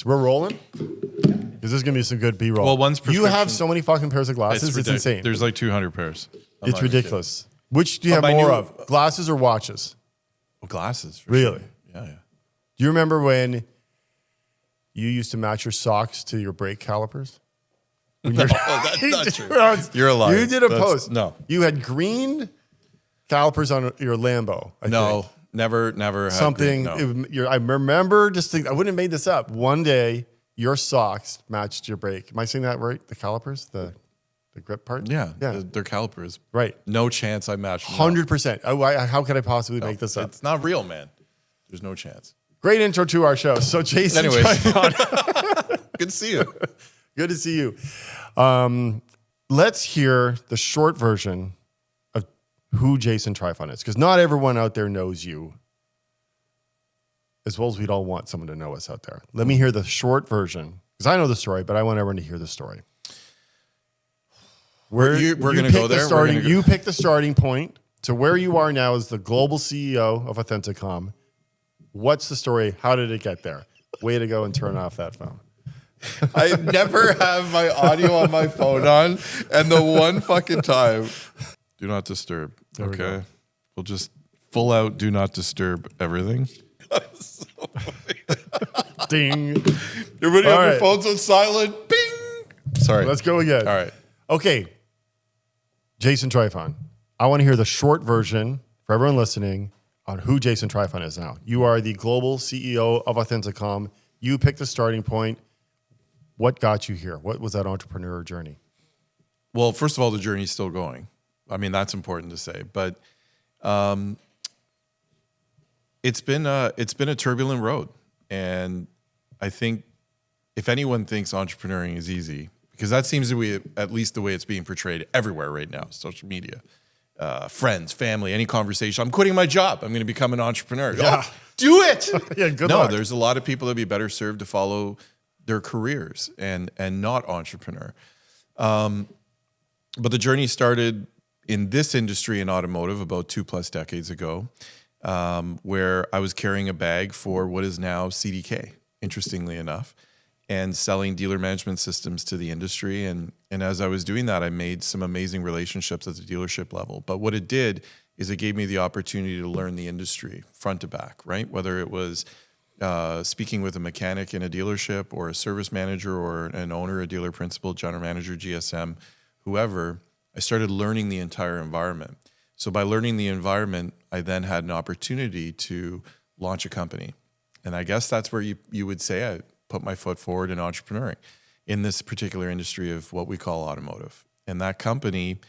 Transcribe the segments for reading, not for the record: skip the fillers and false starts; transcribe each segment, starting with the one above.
We're rolling? Because there's going to be some good B-roll. Well, one's You have prescription. so many fucking pairs of glasses. It's insane. There's like 200 pairs. It's ridiculous. Which do you have my more new- of? Glasses or watches? Oh, glasses. For Really? Sure. Yeah. Do you remember when you used to match your socks to your brake calipers? No, that's not true. You're a liar. You did a That's- post. No. You had green calipers on your Lambo. I think. Never had Something. green, no. I remember just thinking, I wouldn't have made this up. One day, your socks matched your brake. Am I saying that right? The calipers? The grip part? Yeah. They're calipers. Right. No chance I matched them. 100%. How could I possibly make this up? It's not real, man. There's no chance. Great intro to our show. So, Jason, Anyways. Tryfon. Good to see you. Good to see you. Let's hear the short version of who Jason Tryfon is, because not everyone out there knows you as well as we'd all want someone to know us out there. Let me hear the short version, because I know the story, but I want everyone to hear the story. We're going to go there. You pick the starting point to where you are now as the global CEO of Authenticom. What's the story? How did it get there? Way to go and turn off that phone. I never have my audio on my phone on, and the one fucking time, do not disturb. Okay, we'll just full out do not disturb everything. Ding. Everybody All have right. your phones on silent. Bing. Sorry. Let's go again. All right. Okay, Jason Tryfon. I want to hear the short version for everyone listening on who Jason Tryfon is now. You are the global CEO of Authenticom. You picked the starting point. What got you here? What was that entrepreneur journey? Well, first of all, the journey's still going. I mean, that's important to say, but it's been a turbulent road, and I think if anyone thinks entrepreneuring is easy, because that seems to be at least the way it's being portrayed everywhere right now, social media, friends, family, any conversation. I'm quitting my job. I'm going to become an entrepreneur. Yeah. Oh, do it. Yeah, good luck. There's a lot of people that'd be better served to follow their careers and not entrepreneur. But the journey started in this industry in automotive about 2+ decades ago, where I was carrying a bag for what is now CDK, interestingly enough, and selling dealer management systems to the industry. And as I was doing that, I made some amazing relationships at the dealership level. But what it did is it gave me the opportunity to learn the industry front to back, right? Whether it was speaking with a mechanic in a dealership or a service manager or an owner, a dealer principal, general manager, GSM, whoever, I started learning the entire environment. So by learning the environment, I then had an opportunity to launch a company. And I guess that's where you would say I put my foot forward in entrepreneuring in this particular industry of what we call automotive. And that company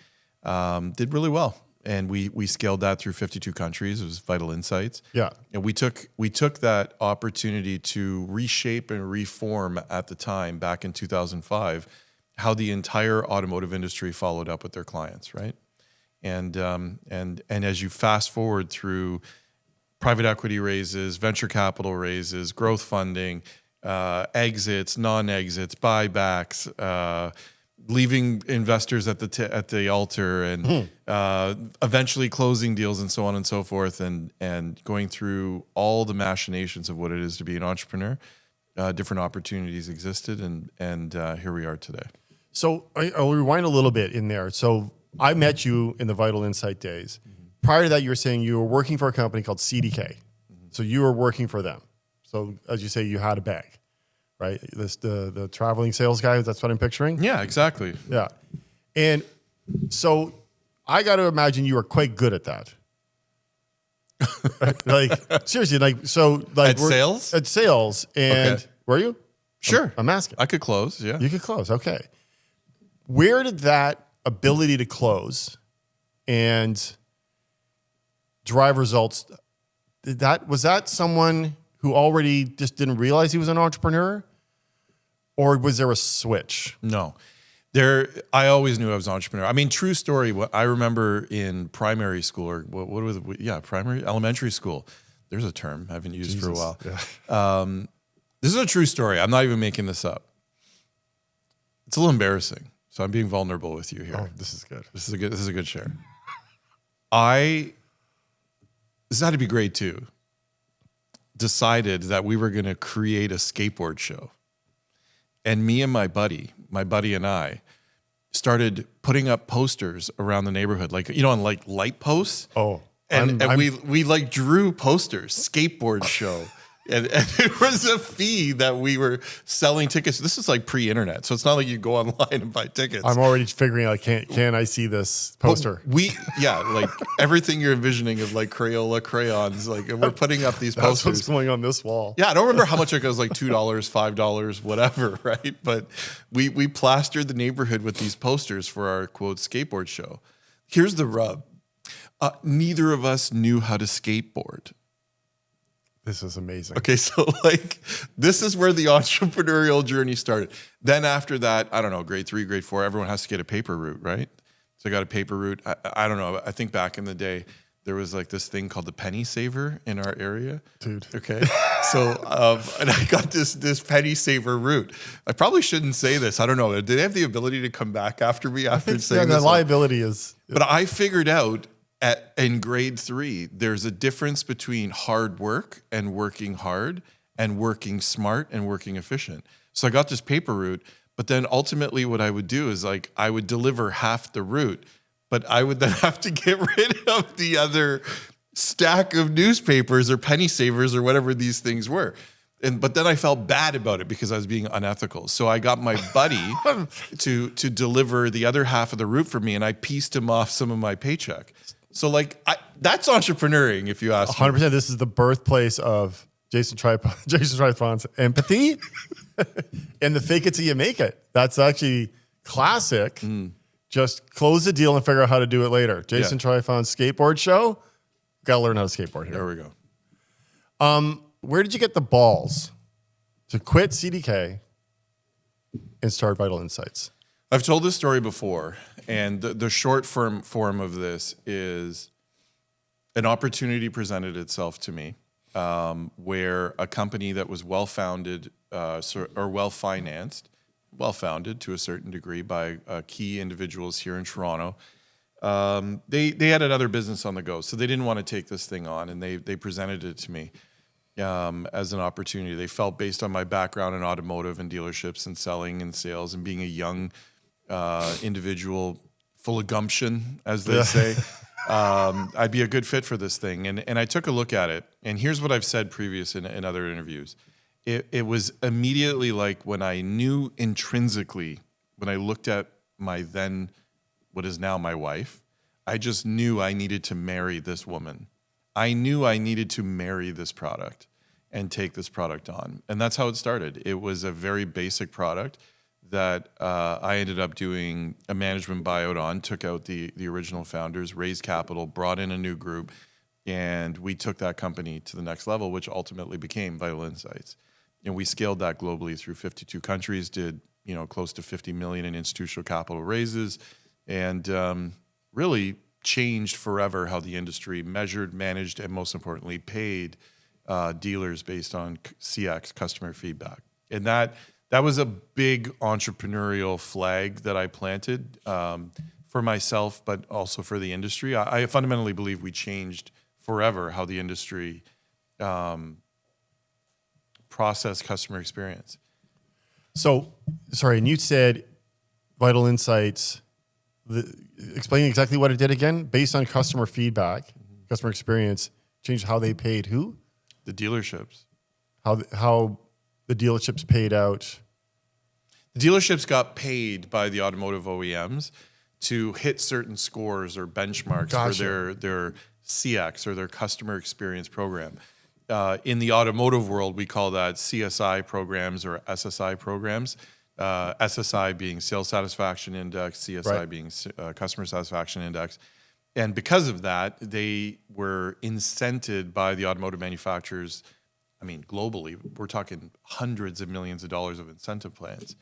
did really well. And we scaled that through 52 countries. It was Vital Insights. Yeah. And we took that opportunity to reshape and reform at the time, back in 2005, how the entire automotive industry followed up with their clients, right? And as you fast forward through private equity raises, venture capital raises, growth funding, exits, non-exits, buybacks, leaving investors at the altar, and eventually closing deals and so on and so forth, and going through all the machinations of what it is to be an entrepreneur. Different opportunities existed, and here we are today. So I'll rewind a little bit in there. So I met you in the Vital Insight days. Prior to that, you were saying you were working for a company called CDK. So you were working for them. So as you say, you had a bag, right? The traveling sales guy, that's what I'm picturing? Yeah, exactly. Yeah. And so I got to imagine you were quite good at that. Seriously, At sales? At sales. And Okay. were you? Sure. I'm asking. I could close, yeah. You could close. Okay. Where did that ability to close and drive results, was that someone who already just didn't realize he was an entrepreneur? Or was there a switch? No. I always knew I was an entrepreneur. I mean, true story, what I remember in primary school, or what was it? Yeah, elementary school. There's a term I haven't used for a while. Yeah. This is a true story. I'm not even making this up. It's a little embarrassing. So I'm being vulnerable with you here. Oh, this is good. This is a good share. This had to be grade 2. Decided that we were going to create a skateboard show And me and my buddy and I started putting up posters around the neighborhood, like, on like light posts. Oh, And we like drew posters, skateboard show. And it was a fee that we were selling tickets. This is like pre-internet, so it's not like you go online and buy tickets. I'm already figuring like, can I see this poster? Like everything you're envisioning of like Crayola crayons, like we're putting up these posters. That's what's going on this wall. Yeah, I don't remember how much it was, like $2, $5, whatever, right? But we plastered the neighborhood with these posters for our quote skateboard show. Here's the rub. Neither of us knew how to skateboard. This is amazing. Okay, so like this is where the entrepreneurial journey started. Then after that, I don't know, grade 3, grade 4, everyone has to get a paper route, right? So I got a paper route. I don't know. I think back in the day, there was like this thing called the penny saver in our area. Dude. Okay. So, and I got this penny saver route. I probably shouldn't say this. I don't know. Did they have the ability to come back after me after saying this? The liability is. But I figured out in grade 3, there's a difference between hard work and working hard and working smart and working efficient. So I got this paper route, but then ultimately what I would do is like I would deliver half the route, but I would then have to get rid of the other stack of newspapers or penny savers or whatever these things were. But then I felt bad about it because I was being unethical. So I got my buddy to deliver the other half of the route for me, and I pieced him off some of my paycheck. So like that's entrepreneuring, if you ask 100%. me. This is the birthplace of Jason Tryfon's empathy and the fake it till you make it. That's actually classic. Just close the deal and figure out how to do it later. Jason Tryfon's skateboard show. Got to learn how to skateboard here. There we go. Where did you get the balls to quit CDK and start Vital Insights? I've told this story before, and the short form of this is an opportunity presented itself to me where a company that was well-founded or well-financed, well-founded to a certain degree by key individuals here in Toronto, they had another business on the go, so they didn't want to take this thing on, and they presented it to me as an opportunity. They felt based on my background in automotive and dealerships and selling and sales and being a young individual full of gumption, as they say, I'd be a good fit for this thing. And I took a look at it. And here's what I've said previous in other interviews. It was immediately like when I knew intrinsically, when I looked at my then, what is now my wife, I just knew I needed to marry this woman. I knew I needed to marry this product and take this product on. And that's how it started. It was a very basic product that I ended up doing a management buyout on, took out the original founders, raised capital, brought in a new group, and we took that company to the next level, which ultimately became Vital Insights. And we scaled that globally through 52 countries, did close to 50 million in institutional capital raises, and really changed forever how the industry measured, managed, and most importantly, paid dealers based on CX, customer feedback. And that was a big entrepreneurial flag that I planted for myself, but also for the industry. I fundamentally believe we changed forever how the industry processed customer experience. So, sorry, and you said Vital Insights, explain exactly what it did again, based on customer feedback, customer experience, changed how they paid who? The dealerships. How the dealerships paid out. The dealerships got paid by the automotive OEMs to hit certain scores or benchmarks for their CX or their customer experience program. In the automotive world, we call that CSI programs or SSI programs. SSI being sales satisfaction index, CSI being customer satisfaction index. And because of that, they were incented by the automotive manufacturers. I mean, globally, we're talking hundreds of millions of dollars of incentive plans.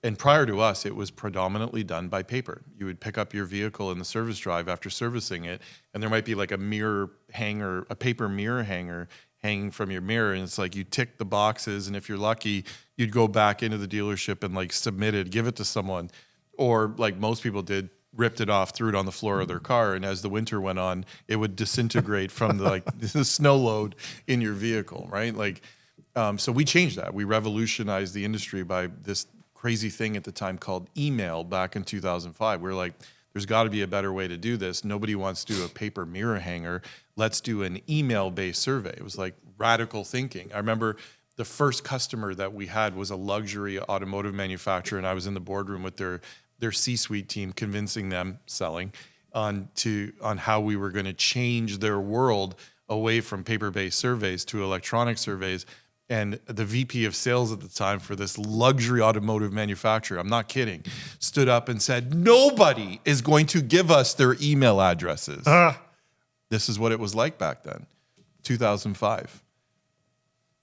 And prior to us, it was predominantly done by paper. You would pick up your vehicle in the service drive after servicing it, and there might be like a mirror hanger, a paper mirror hanger hanging from your mirror, and it's like you tick the boxes, and if you're lucky, you'd go back into the dealership and like submit it, give it to someone, or like most people did, ripped it off, threw it on the floor of their car, and as the winter went on, it would disintegrate from the snow load in your vehicle, right? So we changed that. We revolutionized the industry by this crazy thing at the time called email back in 2005. We were like, there's got to be a better way to do this. Nobody wants to do a paper mirror hanger. Let's do an email-based survey. It was like radical thinking. I remember the first customer that we had was a luxury automotive manufacturer, and I was in the boardroom with their C-suite team, convincing them, selling, on how we were going to change their world away from paper-based surveys to electronic surveys. And the VP of sales at the time for this luxury automotive manufacturer, I'm not kidding, stood up and said, nobody is going to give us their email addresses. This is what it was like back then, 2005.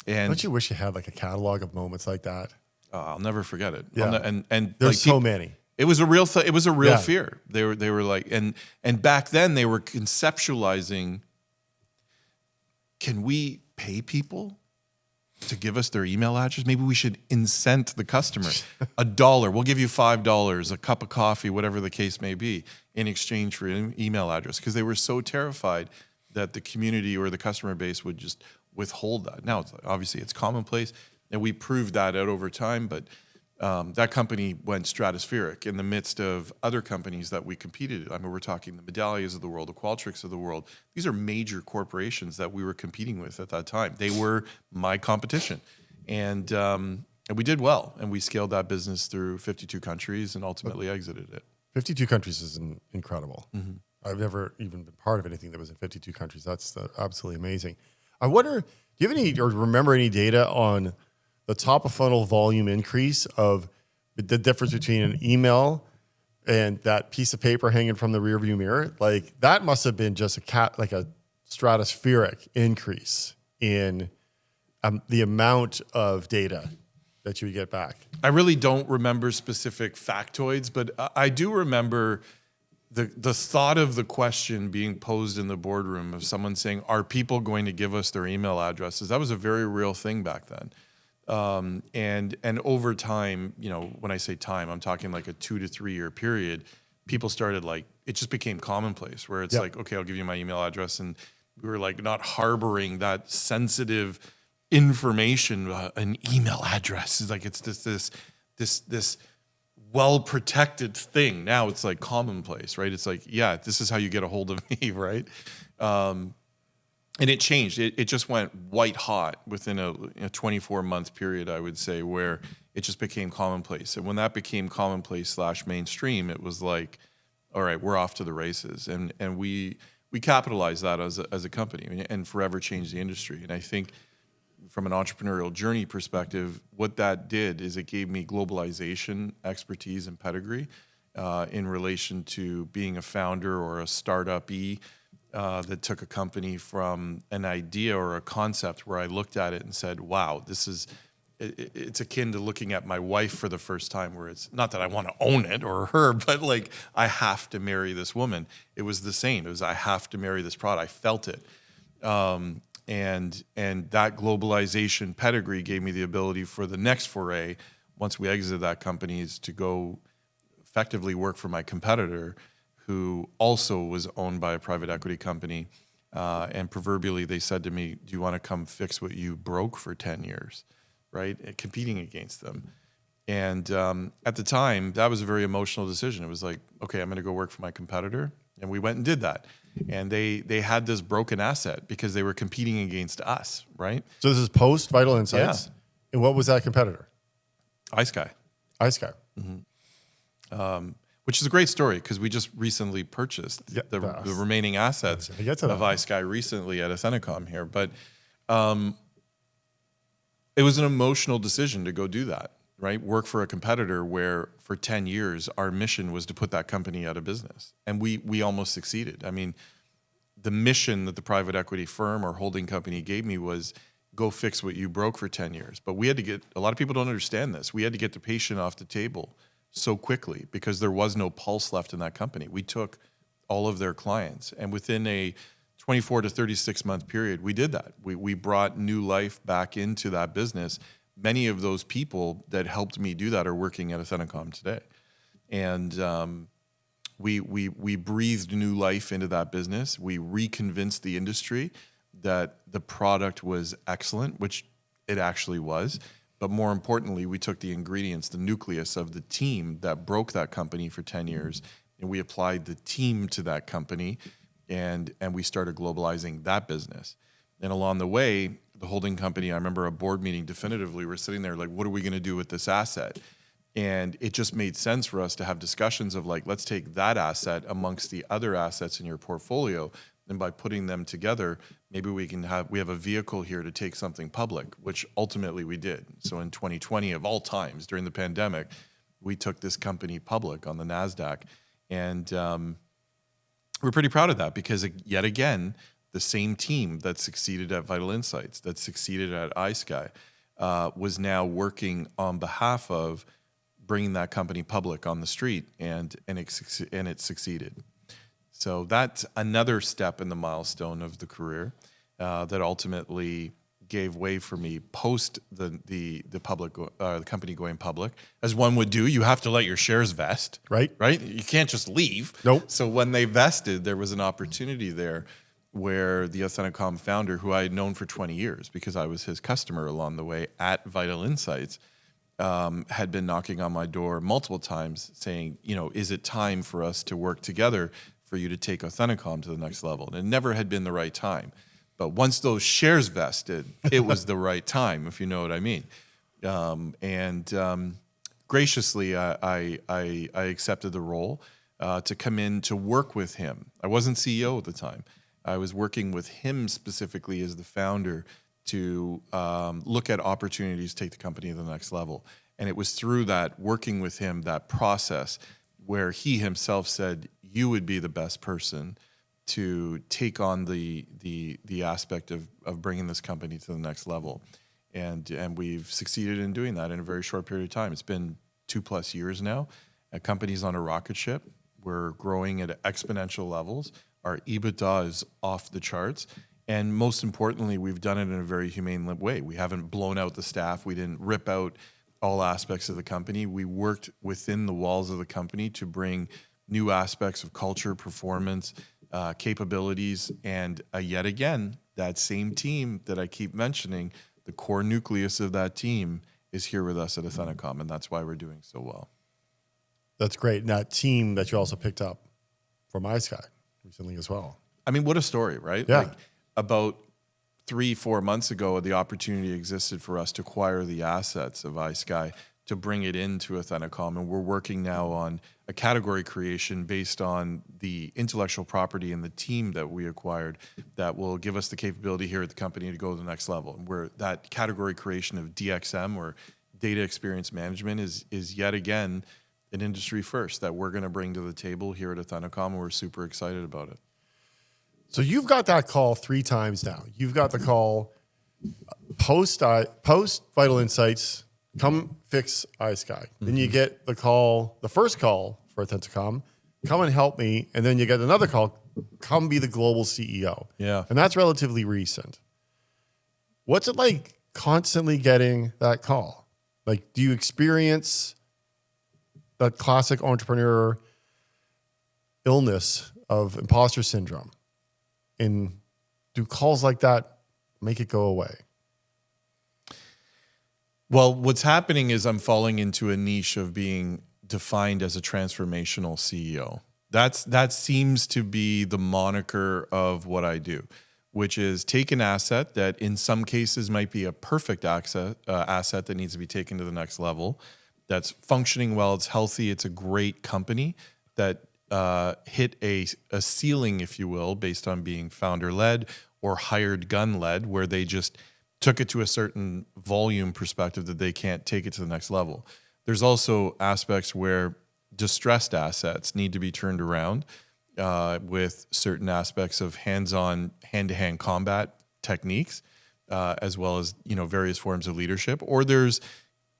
And don't you wish you had like a catalog of moments like that? I'll never forget it. Yeah. And there's like, so many. It was a real it was a real Yeah. fear. They were like, and back then they were conceptualizing, can we pay people to give us their email address? Maybe we should incent the customer $1. We'll give you $5, a cup of coffee, whatever the case may be, in exchange for an email address, because they were so terrified that the community or the customer base would just withhold that. Now, obviously, it's commonplace, and we proved that out over time. But that company went stratospheric in the midst of other companies that we competed. I mean, we're talking the Medallias of the world, the Qualtrics of the world. These are major corporations that we were competing with at that time. They were my competition. And we did well. And we scaled that business through 52 countries and ultimately exited it. 52 countries is incredible. Mm-hmm. I've never even been part of anything that was in 52 countries. That's absolutely amazing. I wonder, do you have any or remember any data on the top of funnel volume increase of the difference between an email and that piece of paper hanging from the rearview mirror? Like that must have been just a stratospheric increase in the amount of data that you would get back. I really don't remember specific factoids, but I do remember the thought of the question being posed in the boardroom of someone saying, are people going to give us their email addresses? That was a very real thing back then. And over time, you know, when I say time, I'm talking like a 2 to 3 year period. People started it just became commonplace where it's like, okay, I'll give you my email address. And we were like not harboring that sensitive information. An email address is like, it's this well-protected thing. Now it's like commonplace, right? It's like, yeah, this is how you get a hold of me, right? And it changed. It just went white hot within a 24-month period, I would say, where it just became commonplace. And when that became commonplace / mainstream, it was like, all right, we're off to the races. And we capitalized that as a company and forever changed the industry. And I think from an entrepreneurial journey perspective, what that did is it gave me globalization expertise and pedigree in relation to being a founder or a startup-y that took a company from an idea or a concept where I looked at it and said, wow, it's akin to looking at my wife for the first time, where it's not that I want to own it or her, but like, I have to marry this woman. It was the same. It was, I have to marry this product. I felt it. And that globalization pedigree gave me the ability for the next foray, once we exited that company, is to go effectively work for my competitor, who also was owned by a private equity company. And proverbially, they said to me, do you want to come fix what you broke for 10 years, right? And competing against them. And at the time, that was a very emotional decision. It was like, okay, I'm going to go work for my competitor. And we went and did that. And they had this broken asset because they were competing against us, right? So this is post Vital Insights. Yeah. And what was that competitor? iSky. iSky. Mm-hmm. Which is a great story because we just recently purchased the remaining assets of iSky recently at Athenacom here. But it was an emotional decision to go do that, right? Work for a competitor where for 10 years, our mission was to put that company out of business. And we almost succeeded. I mean, the mission that the private equity firm or holding company gave me was go fix what you broke for 10 years. But we had to get, a lot of people don't understand this. We had to get the patient off the table so quickly because there was no pulse left in that company. We took all of their clients, and within a 24 to 36 month period, we did that. We brought new life back into that business. Many of those people that helped me do that are working at Athenacom today. And we breathed new life into that business. We reconvinced the industry that the product was excellent, which it actually was. But more importantly, we took the ingredients, the nucleus of the team that broke that company for 10 years, and we applied the team to that company, and we started globalizing that business. And along the way, the holding company, I remember a board meeting definitively, we're sitting there like, what are we going to do with this asset? And it just made sense for us to have discussions of like, let's take that asset amongst the other assets in your portfolio, and by putting them together, maybe we have a vehicle here to take something public, which ultimately we did. So in 2020, of all times, during the pandemic, we took this company public on the NASDAQ. And we're pretty proud of that because, yet again, the same team that succeeded at Vital Insights, that succeeded at iSky, was now working on behalf of bringing that company public on the street, and it succeeded. So that's another step in the milestone of the career that ultimately gave way for me post the company going public. As one would do, you have to let your shares vest. Right. You can't just leave. Nope. So when they vested, there was an opportunity there where the Authenticom founder, who I had known for 20 years because I was his customer along the way at Vital Insights, had been knocking on my door multiple times saying, is it time for us to work together for you to take Authenticom to the next level? And it never had been the right time. But once those shares vested, it was the right time, if you know what I mean. Graciously, I accepted the role to come in to work with him. I wasn't CEO at the time. I was working with him specifically as the founder to look at opportunities to take the company to the next level. And it was through that, working with him, that process, where he himself said, you would be the best person to take on the aspect of bringing this company to the next level. And we've succeeded in doing that in a very short period of time. It's been 2+ years now. The company's on a rocket ship. We're growing at exponential levels. Our EBITDA is off the charts. And most importantly, we've done it in a very humane way. We haven't blown out the staff. We didn't rip out all aspects of the company. We worked within the walls of the company to bring new aspects of culture, performance, capabilities, and yet again, that same team that I keep mentioning, the core nucleus of that team is here with us at Authenticom, and that's why we're doing so well. That's great. And that team that you also picked up from iSky recently as well. I mean, what a story, right? Yeah. Like about 3-4 months ago, the opportunity existed for us to acquire the assets of iSky, to bring it into Authenticom, and we're working now on a category creation based on the intellectual property and the team that we acquired that will give us the capability here at the company to go to the next level. And where that category creation of DXM, or data experience management, is yet again an industry first that we're going to bring to the table here at Authenticom, and we're super excited about it. So you've got that call 3 times now. You've got the call post Vital Insights, come fix iSky. Then you get the first call for Authenticom, come and help me. And then you get another call, come be the global CEO. Yeah. And that's relatively recent. What's it like constantly getting that call? Like, do you experience that classic entrepreneur illness of imposter syndrome? And do calls like that make it go away? Well, what's happening is I'm falling into a niche of being defined as a transformational CEO. That seems to be the moniker of what I do, which is take an asset that in some cases might be a perfect asset that needs to be taken to the next level, that's functioning well, it's healthy, it's a great company that hit a ceiling, if you will, based on being founder-led or hired gun-led, where they just took it to a certain volume perspective that they can't take it to the next level. There's also aspects where distressed assets need to be turned around with certain aspects of hands-on, hand-to-hand combat techniques, as well as various forms of leadership. Or there's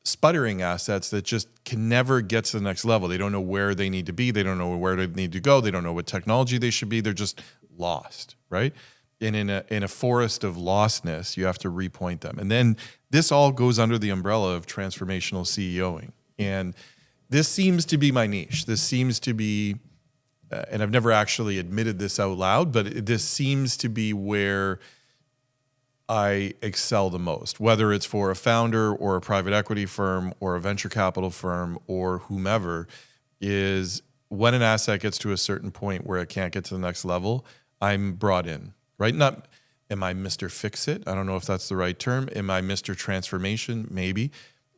sputtering assets that just can never get to the next level. They don't know where they need to be. They don't know where they need to go. They don't know what technology they should be. They're just lost, right? And in a forest of lostness, you have to repoint them. And then this all goes under the umbrella of transformational CEOing. And this seems to be my niche. This seems to be, and I've never actually admitted this out loud, but this seems to be where I excel the most, whether it's for a founder or a private equity firm or a venture capital firm or whomever, is when an asset gets to a certain point where it can't get to the next level, I'm brought in, right? Not, am I Mr. Fix-It? I don't know if that's the right term. Am I Mr. Transformation? Maybe.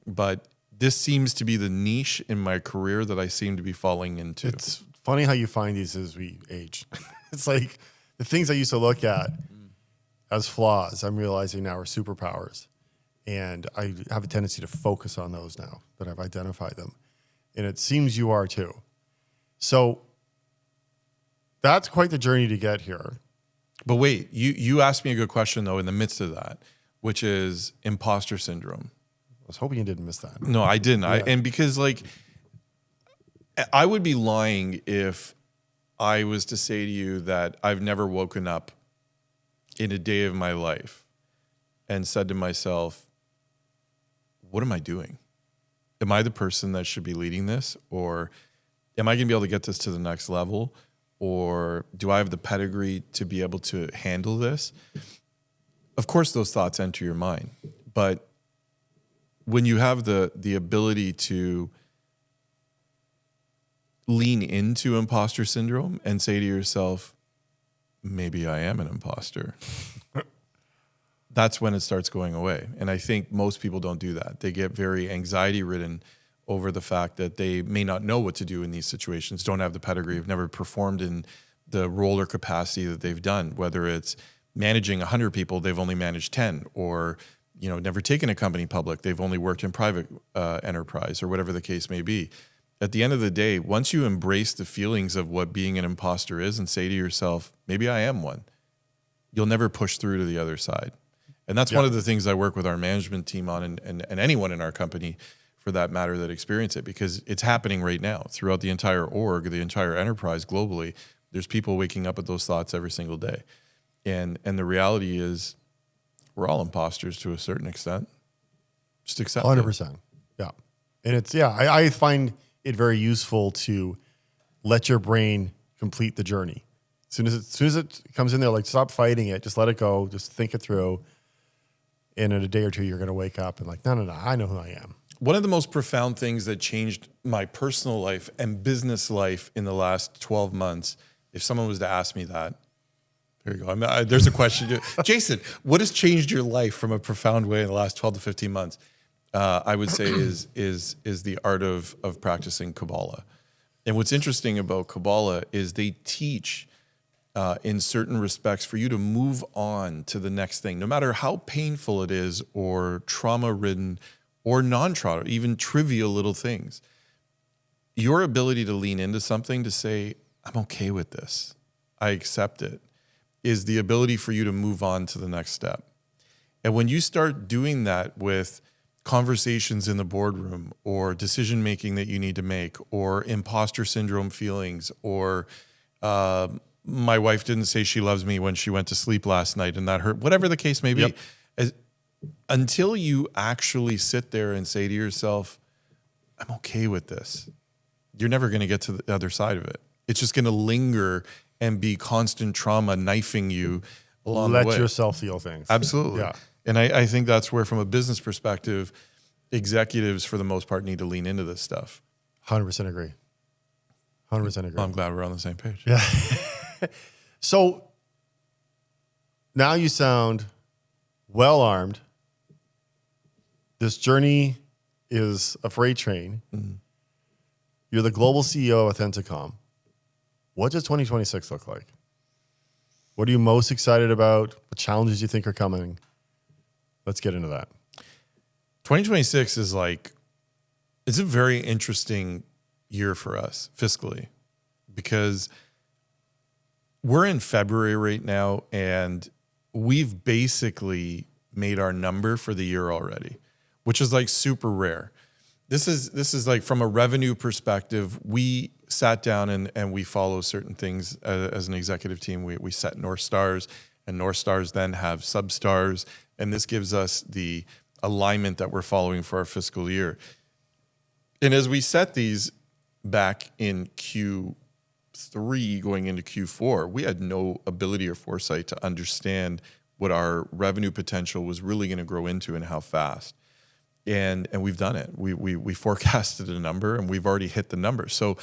But this seems to be the niche in my career that I seem to be falling into. It's funny how you find these as we age. It's like the things I used to look at as flaws, I'm realizing now are superpowers. And I have a tendency to focus on those now that I've identified them. And it seems you are too. So that's quite the journey to get here. But wait, you asked me a good question, though, in the midst of that, which is imposter syndrome. I was hoping you didn't miss that. No, I didn't. Yeah. And because, like, I would be lying if I was to say to you that I've never woken up in a day of my life and said to myself, what am I doing? Am I the person that should be leading this? Or am I going to be able to get this to the next level? Or do I have the pedigree to be able to handle this? Of course, those thoughts enter your mind. But when you have the ability to lean into imposter syndrome and say to yourself, maybe I am an imposter, that's when it starts going away. And I think most people don't do that. They get very anxiety ridden over the fact that they may not know what to do in these situations, don't have the pedigree, have never performed in the role or capacity that they've done, whether it's managing 100 people, they've only managed 10, or never taken a company public, they've only worked in private enterprise, or whatever the case may be. At the end of the day, once you embrace the feelings of what being an imposter is and say to yourself, maybe I am one, you'll never push through to the other side. And that's one of the things I work with our management team on, and anyone in our company, for that matter, that experience it, because it's happening right now throughout the entire org, the entire enterprise globally. There's people waking up with those thoughts every single day. And the reality is we're all imposters to a certain extent. Just accept 100%. Yeah. And it's, I find it very useful to let your brain complete the journey. As soon as it comes in there, like, stop fighting it, just let it go, just think it through. And in a day or two, you're going to wake up and like, no, I know who I am. One of the most profound things that changed my personal life and business life in the last 12 months, if someone was to ask me that, there you go. There's a question. Jason, what has changed your life from a profound way in the last 12 to 15 months? I would say is the art of practicing Kabbalah. And what's interesting about Kabbalah is they teach in certain respects for you to move on to the next thing, no matter how painful it is or trauma-ridden or non-trauma, even trivial little things. Your ability to lean into something, to say, I'm okay with this, I accept it, is the ability for you to move on to the next step. And when you start doing that with conversations in the boardroom or decision-making that you need to make or imposter syndrome feelings or my wife didn't say she loves me when she went to sleep last night and that hurt, whatever the case may be, until you actually sit there and say to yourself, I'm okay with this, you're never going to get to the other side of it. It's just going to linger and be constant trauma knifing you along the way. Let yourself feel things. Absolutely. Yeah. And I think that's where, from a business perspective, executives, for the most part, need to lean into this stuff. 100% agree. 100% agree. I'm glad we're on the same page. Yeah. So now you sound well-armed. This journey is a freight train. Mm-hmm. You're the global CEO of Authenticom. What does 2026 look like? What are you most excited about? What challenges you think are coming? Let's get into that. 2026 is it's a very interesting year for us fiscally, because we're in February right now and we've basically made our number for the year already, which is super rare. This is from a revenue perspective, we sat down and we follow certain things as an executive team. We set North Stars, and North Stars then have sub-stars, and this gives us the alignment that we're following for our fiscal year. And as we set these back in Q3 going into Q4, we had no ability or foresight to understand what our revenue potential was really going to grow into and how fast. And we've done it. We forecasted a number and we've already hit the number. So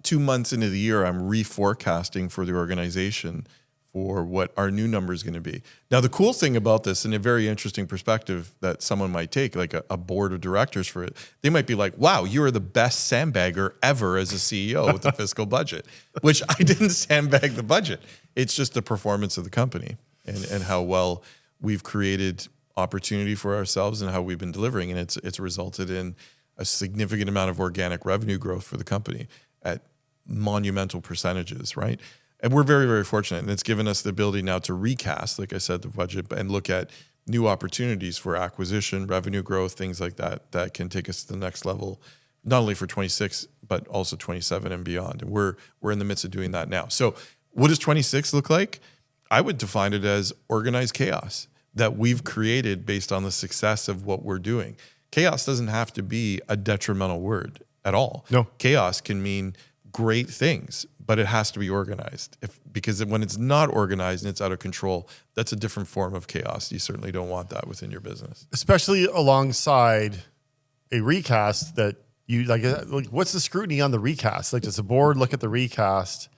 2 months into the year, I'm reforecasting for the organization for what our new number is going to be. Now, the cool thing about this, and a very interesting perspective that someone might take, like a board of directors for it, they might be like, wow, you are the best sandbagger ever as a CEO with the fiscal budget, which I didn't sandbag the budget. It's just the performance of the company and how well we've created opportunity for ourselves and how we've been delivering. And it's resulted in a significant amount of organic revenue growth for the company at monumental percentages, right? And we're very, very fortunate. And it's given us the ability now to recast, like I said, the budget and look at new opportunities for acquisition, revenue growth, things like that, that can take us to the next level, not only for 26, but also 27 and beyond. And we're in the midst of doing that now. So what does 26 look like? I would define it as organized chaos that we've created based on the success of what we're doing. Chaos doesn't have to be a detrimental word at all. No. Chaos can mean great things, but it has to be organized. Because when it's not organized and it's out of control, that's a different form of chaos. You certainly don't want that within your business. Especially alongside a recast that you like what's the scrutiny on the recast? Like, does the board look at the recast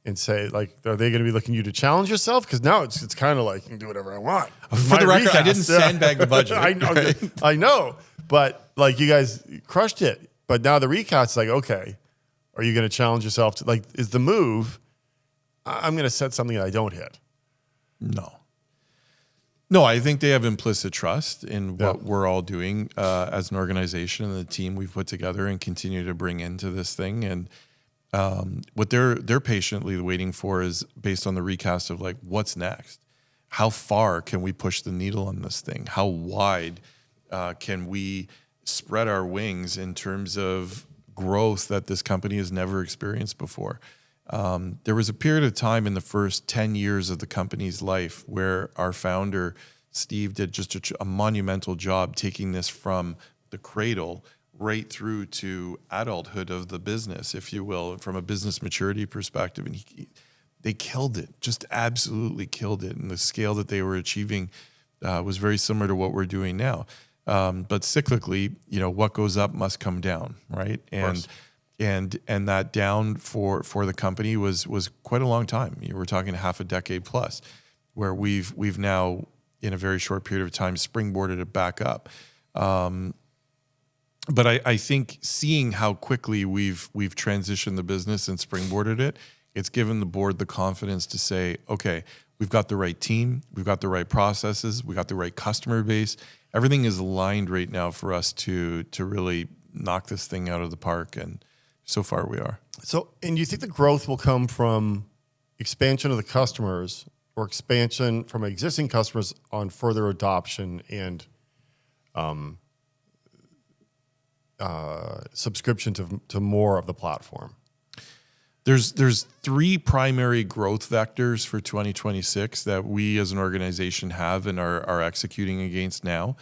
and say, like, are they going to be looking you to challenge yourself? Because now it's kind of like, you can do whatever I want. For the record, I didn't sandbag the budget. I know, right? I know. But like, you guys crushed it. But now the recast is like, okay, are you going to challenge yourself to, like, is the move, I'm going to set something that I don't hit? No, I think they have implicit trust in what we're all doing as an organization and the team we've put together and continue to bring into this thing. And what they're patiently waiting for is based on the recast of, like, what's next? How far can we push the needle on this thing? How wide can we spread our wings in terms of growth that this company has never experienced before? There was a period of time in the first 10 years of the company's life where our founder, Steve, did just a monumental job taking this from the cradle right through to adulthood of the business, if you will, from a business maturity perspective. And they killed it, just absolutely killed it. And the scale that they were achieving was very similar to what we're doing now. But cyclically, what goes up must come down, right? And that down for the company was quite a long time. We're talking half a decade plus, where we've now in a very short period of time springboarded it back up. But I think seeing how quickly we've transitioned the business and springboarded it, it's given the board the confidence to say, okay, we've got the right team, we've got the right processes, we've got the right customer base. Everything is aligned right now for us to really knock this thing out of the park, and so far we are. So, and you think the growth will come from expansion of the customers or expansion from existing customers on further adoption and subscription to more of the platform? There's three primary growth vectors for 2026 that we as an organization have and are executing against now.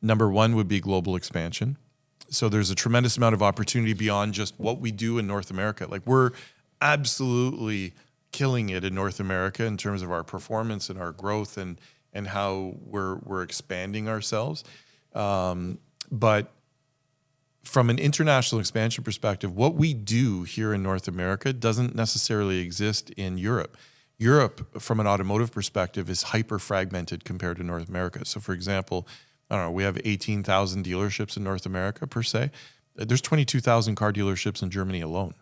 Number one would be global expansion. So there's a tremendous amount of opportunity beyond just what we do in North America. Like, we're absolutely killing it in North America in terms of our performance and our growth and how we're expanding ourselves. But from an international expansion perspective, what we do here in North America doesn't necessarily exist in Europe. Europe, from an automotive perspective, is hyper fragmented compared to North America. So, for example, I don't know, we have 18,000 dealerships in North America per se. There's 22,000 car dealerships in Germany alone,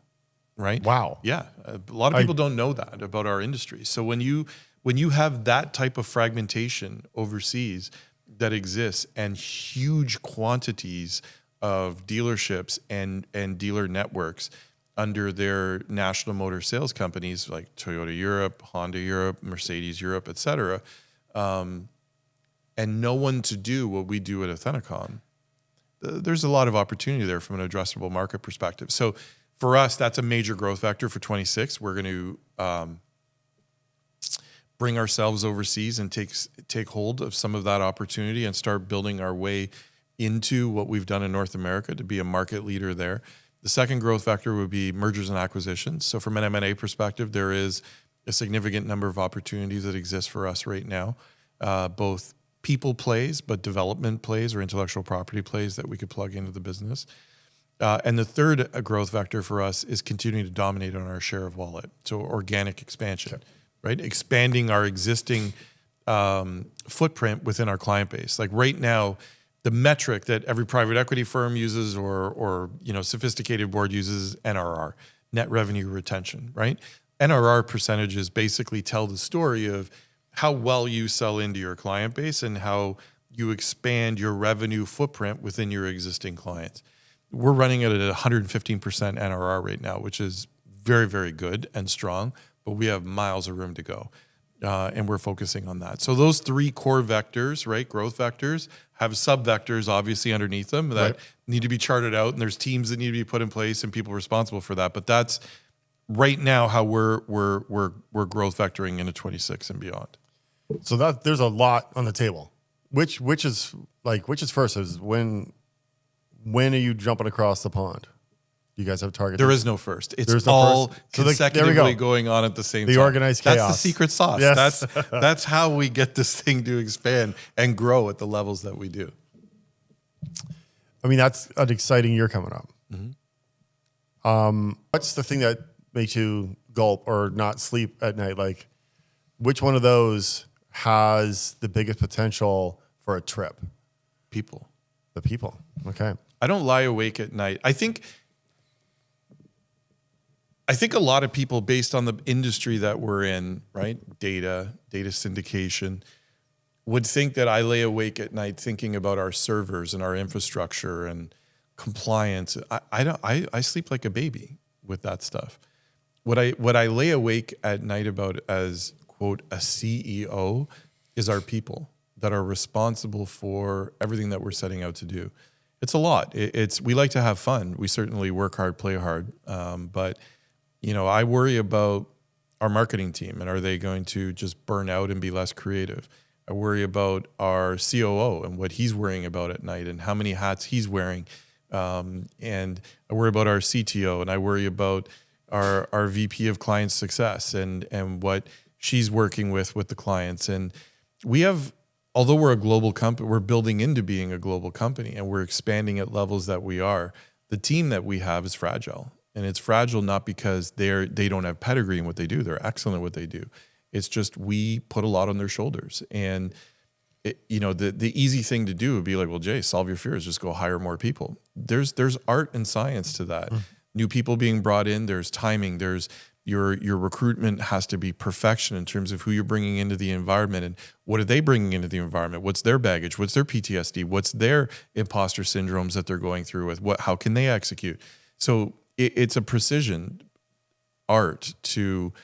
right? Wow. Yeah. A lot of people don't know that about our industry. So when you have that type of fragmentation overseas that exists and huge quantities of dealerships and dealer networks under their national motor sales companies like Toyota Europe, Honda Europe, Mercedes Europe, et cetera, and no one to do what we do at Athenacom, there's a lot of opportunity there from an addressable market perspective. So for us, that's a major growth vector for 26. We're going to bring ourselves overseas and take hold of some of that opportunity and start building our way into what we've done in North America to be a market leader there. The second growth vector would be mergers and acquisitions. So from an M&A perspective, there is a significant number of opportunities that exist for us right now. both people plays, but development plays or intellectual property plays that we could plug into the business. And the third growth vector for us is continuing to dominate on our share of wallet. So organic expansion, right? Expanding our existing footprint within our client base. Like right now, the metric that every private equity firm uses or sophisticated board uses, NRR, net revenue retention, right? NRR percentages basically tell the story of how well you sell into your client base and how you expand your revenue footprint within your existing clients. We're running at a 115% NRR right now, which is very, very good and strong, but we have miles of room to go. And we're focusing on that. So those three core vectors, right, growth vectors, have sub-vectors obviously underneath them that need to be charted out, and there's teams that need to be put in place and people responsible for that. But that's right now how we're growth vectoring into 26 and beyond. So that there's a lot on the table. Which is first? Is when are you jumping across the pond? You guys have targets? There is no first. It's There's no all first. consecutively going on at the same time. The organized chaos. That's the secret sauce. Yes. That's how we get this thing to expand and grow at the levels that we do. I mean, that's an exciting year coming up. What's the thing that makes you gulp or not sleep at night? Like, which one of those has the biggest potential for a trip? People. The people. Okay. I don't lie awake at night. I think a lot of people, based on the industry that we're in, right? Data syndication, would think that I lay awake at night thinking about our servers and our infrastructure and compliance. I sleep like a baby with that stuff. What I lay awake at night about as, quote, a CEO is our people that are responsible for everything that we're setting out to do. It's a lot. We like to have fun. We certainly work hard, play hard. But I worry about our marketing team and are they going to just burn out and be less creative? I worry about our COO and what he's worrying about at night and how many hats he's wearing. And I worry about our CTO and I worry about our VP of client success and what she's working with the clients. And we have, although we're a global company, we're building into being a global company and we're expanding at levels that we are. The team that we have is fragile. And it's fragile not because they don't have pedigree in what they do. They're excellent at what they do. It's just we put a lot on their shoulders. And the easy thing to do would be like, well, Jay, solve your fears. Just go hire more people. There's art and science to that. New people being brought in. There's timing. There's your recruitment has to be perfection in terms of who you're bringing into the environment and what are they bringing into the environment. What's their baggage? What's their PTSD? What's their imposter syndromes that they're going through with? How can they execute? So it's a precision art to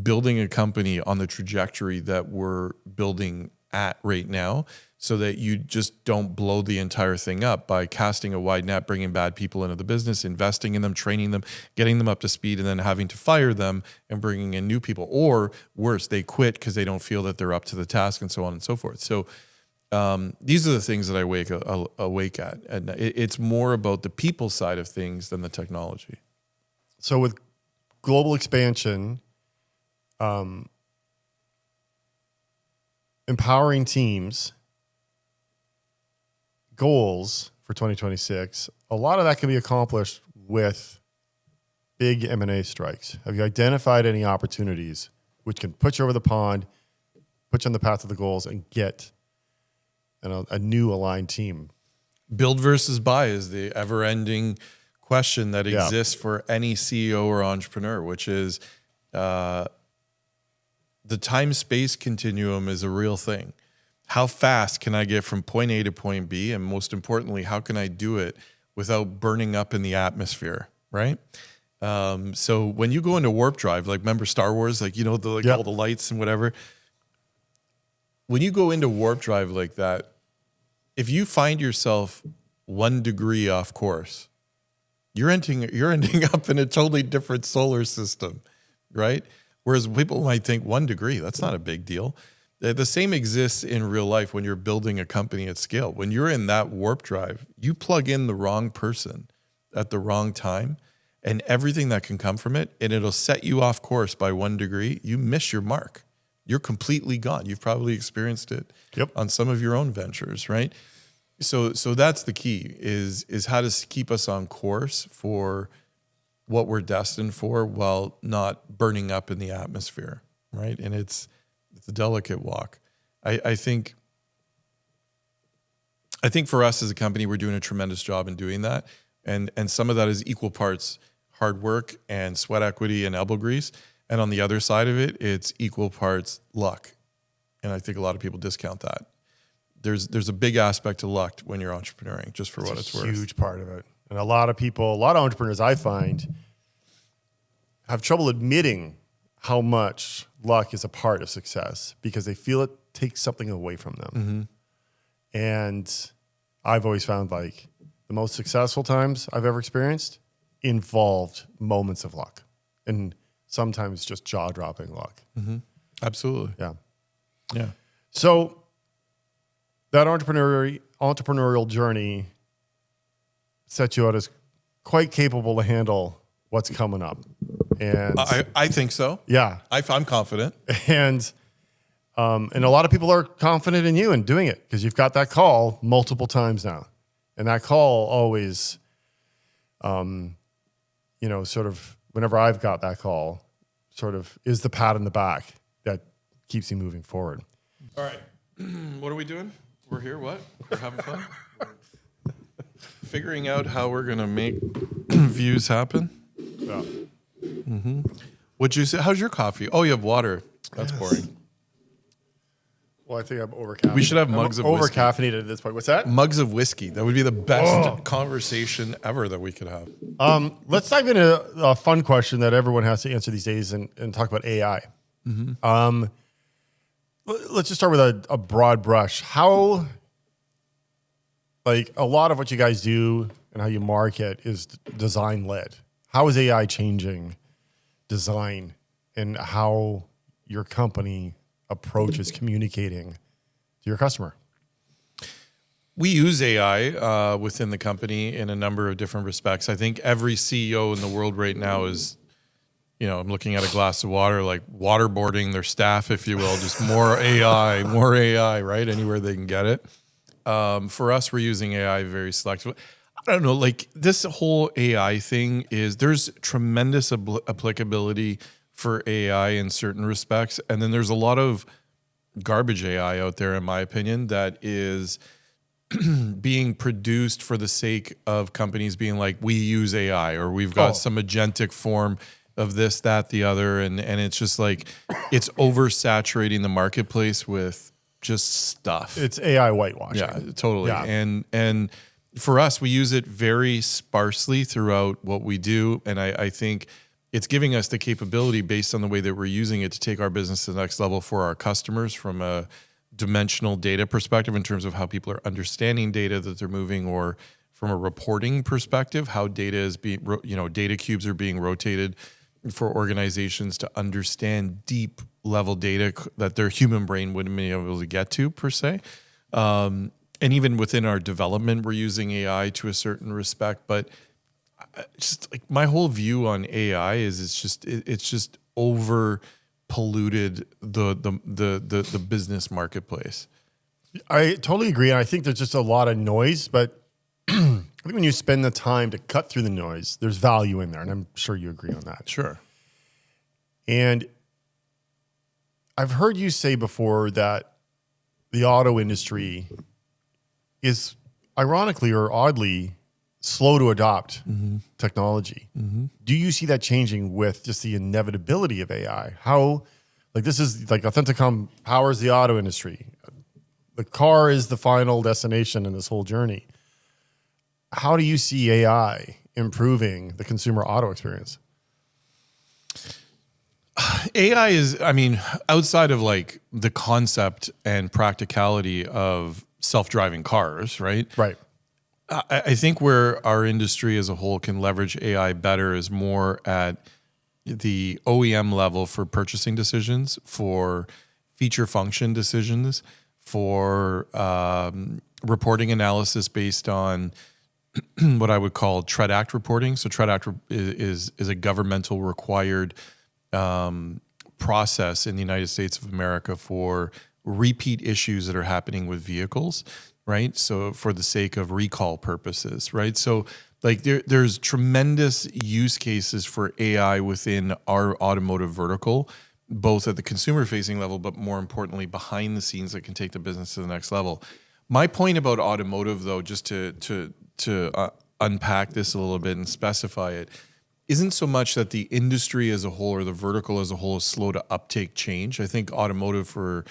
building a company on the trajectory that we're building at right now so that you just don't blow the entire thing up by casting a wide net, bringing bad people into the business, investing in them, training them, getting them up to speed, and then having to fire them and bringing in new people. Or worse, they quit because they don't feel that they're up to the task and so on and so forth. So these are the things that I awake at. And it's more about the people side of things than the technology. So with global expansion, empowering teams, goals for 2026, a lot of that can be accomplished with big M&A strikes. Have you identified any opportunities which can put you over the pond, put you on the path of the goals, and get a new aligned team? Build versus buy is the ever-ending question that exists for any CEO or entrepreneur, which is the time-space continuum is a real thing. How fast can I get from point A to point B? And most importantly, how can I do it without burning up in the atmosphere, right? So when you go into warp drive, like remember Star Wars, all the lights and whatever. When you go into warp drive like that, if you find yourself 1 degree off course, you're ending up in a totally different solar system, right? Whereas people might think 1 degree, that's not a big deal. The same exists in real life when you're building a company at scale. When you're in that warp drive, you plug in the wrong person at the wrong time and everything that can come from it, and it'll set you off course by 1 degree. You miss your mark. you're completely gone. You've probably experienced it on some of your own ventures, right? So that's the key is how to keep us on course for what we're destined for while not burning up in the atmosphere, right? And it's a delicate walk. I think for us as a company, we're doing a tremendous job in doing that. And some of that is equal parts hard work and sweat equity and elbow grease. And on the other side of it, it's equal parts luck. And I think a lot of people discount that. There's a big aspect to luck when you're entrepreneuring, just for what it's worth. Huge part of it. And a lot of entrepreneurs I find have trouble admitting how much luck is a part of success because they feel it takes something away from them. And I've always found like the most successful times I've ever experienced involved moments of luck and sometimes just jaw-dropping luck. Absolutely. Yeah. So that entrepreneurial journey set you out as quite capable to handle what's coming up. And I think so. Yeah. I'm confident. And a lot of people are confident in you and doing it because you've got that call multiple times now. And that call always, sort of whenever I've got that call, sort of is the pat in the back that keeps you moving forward. All right. What are we doing? We're here. What? We're having fun? Figuring out how we're going to make views happen. Yeah. What'd you say? How's your coffee? Oh, you have water. That's boring. Well, I think I'm over-caffeinated. We should have mugs of whiskey. Over-caffeinated at this point. What's that? Mugs of whiskey. That would be the best conversation ever that we could have. Let's dive into a fun question that everyone has to answer these days and talk about AI. Let's just start with a broad brush. How, like a lot of what you guys do and how you market is design-led. How is AI changing design and how your company approaches communicating to your customer? We use AI within the company in a number of different respects. I think every CEO in the world right now is, I'm looking at a glass of water, like waterboarding their staff, if you will, just more AI, right? Anywhere they can get it. For us, we're using AI very selectively. I don't know, like this whole AI thing there's tremendous applicability for AI in certain respects. And then there's a lot of garbage AI out there, in my opinion, that is being produced for the sake of companies being like, we use AI or we've got some agentic form of this, that, the other. And it's just like, it's oversaturating the marketplace with just stuff. It's AI whitewashing. Yeah, totally. Yeah. And for us, we use it very sparsely throughout what we do. And I think it's giving us the capability based on the way that we're using it to take our business to the next level for our customers from a dimensional data perspective in terms of how people are understanding data that they're moving, or from a reporting perspective, how data is being, data cubes are being rotated for organizations to understand deep level data that their human brain wouldn't be able to get to per se. And even within our development, we're using AI to a certain respect, but just like my whole view on AI is it's just over polluted the business marketplace. I totally agree. And I think there's just a lot of noise, but I think when you spend the time to cut through the noise, there's value in there. And I'm sure you agree on that. Sure. And I've heard you say before that the auto industry is ironically or oddly slow to adopt technology. Do you see that changing with just the inevitability of AI? How, like this is like Authenticom powers the auto industry. The car is the final destination in this whole journey. How do you see AI improving the consumer auto experience? AI is, outside of like the concept and practicality of self-driving cars, right? Right. I think where our industry as a whole can leverage AI better is more at the OEM level for purchasing decisions, for feature function decisions, for reporting analysis based on what I would call TRED Act reporting. So TRED Act is a governmental required process in the United States of America for repeat issues that are happening with vehicles, right? So for the sake of recall purposes, right? So like there's tremendous use cases for AI within our automotive vertical, both at the consumer facing level, but more importantly, behind the scenes that can take the business to the next level. My point about automotive, though, just to unpack this a little bit and specify it, isn't so much that the industry as a whole or the vertical as a whole is slow to uptake change. I think automotive, for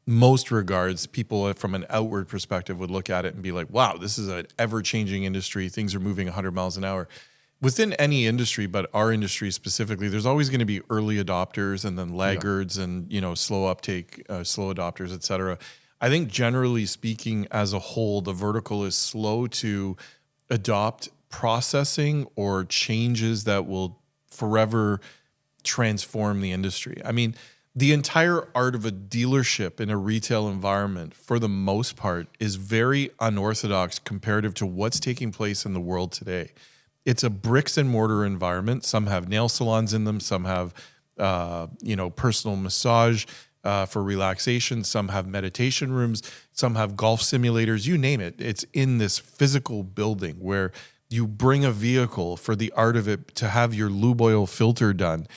most regards, people from an outward perspective would look at it and be like, wow, this is an ever-changing industry. Things are moving 100 miles an hour. Within any industry, but our industry specifically, there's always going to be early adopters and then laggards and, slow uptake, slow adopters, et cetera. I think generally speaking, as a whole, the vertical is slow to adopt processing or changes that will forever transform the industry. I mean, the entire art of a dealership in a retail environment, for the most part, is very unorthodox comparative to what's taking place in the world today. It's a bricks and mortar environment. Some have nail salons in them. Some have, personal massage for relaxation. Some have meditation rooms. Some have golf simulators. You name it. It's in this physical building where you bring a vehicle for the art of it to have your lube oil filter done.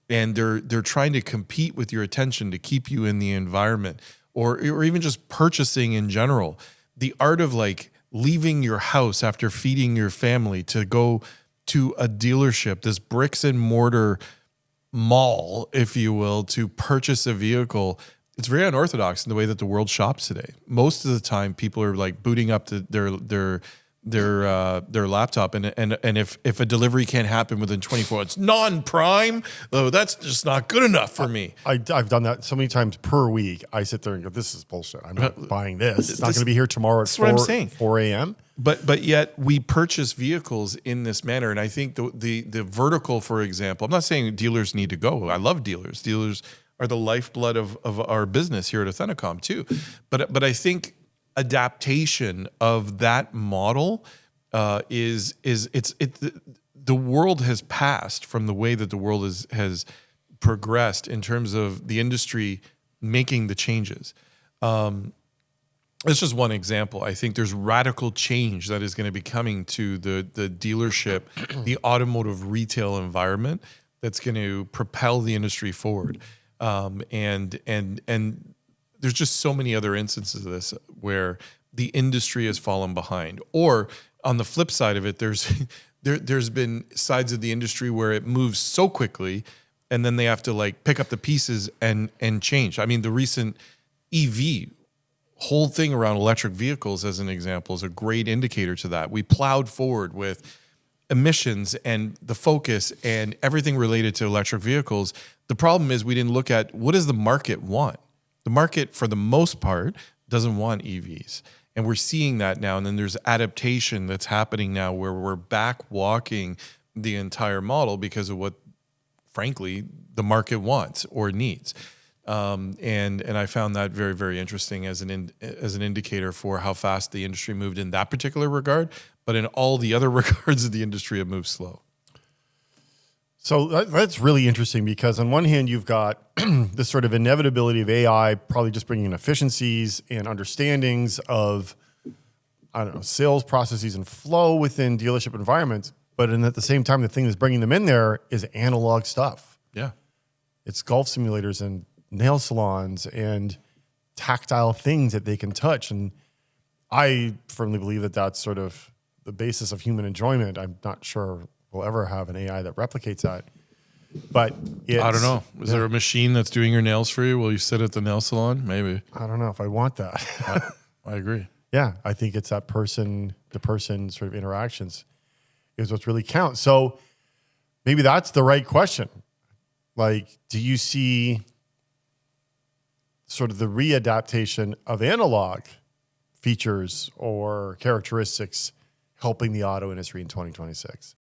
And they're trying to compete with your attention to keep you in the environment, or even just purchasing in general. The art of like leaving your house after feeding your family to go to a dealership, this bricks and mortar mall, if you will, to purchase a vehicle. It's very unorthodox in the way that the world shops today. Most of the time, people are like booting up their laptop, and if a delivery can't happen within 24 hours, it's non-prime. Oh, that's just not good enough for me. I've done that so many times per week. I sit there and go, "This is bullshit. I'm not buying this. It's not going to be here tomorrow at 4 a.m." But yet we purchase vehicles in this manner, and I think the vertical, for example, I'm not saying dealers need to go. I love dealers. Dealers are the lifeblood of our business here at Athenacom too. But I think adaptation of that model the world has passed from the way that the world has progressed in terms of the industry making the changes. It's just one example. I think there's radical change that is going to be coming to the dealership, the automotive retail environment that's going to propel the industry forward. And there's just so many other instances of this where the industry has fallen behind. Or on the flip side of it, there's been sides of the industry where it moves so quickly, and then they have to like pick up the pieces and change. I mean, the recent EV whole thing around electric vehicles, as an example, is a great indicator to that. We plowed forward with emissions and the focus and everything related to electric vehicles. The problem is we didn't look at what does the market want. The market, for the most part, doesn't want EVs. And we're seeing that now. And then there's adaptation that's happening now where we're back walking the entire model because of what, frankly, the market wants or needs. And I found that very, very interesting as an indicator for how fast the industry moved in that particular regard. But in all the other regards of the industry, it moves slow. So that's really interesting because on one hand, you've got this sort of inevitability of AI probably just bringing in efficiencies and understandings of, sales processes and flow within dealership environments. But at the same time, the thing that's bringing them in there is analog stuff. Yeah. It's golf simulators and nail salons and tactile things that they can touch. And I firmly believe that that's sort of the basis of human enjoyment. I'm not sure we'll ever have an AI that replicates that. But I don't know. Is there a machine that's doing your nails for you while you sit at the nail salon? Maybe. I don't know if I want that. I agree. Yeah, I think it's the person sort of interactions is what's really counts. So maybe that's the right question. Like, do you see sort of the readaptation of analog features or characteristics helping the auto industry in 2026?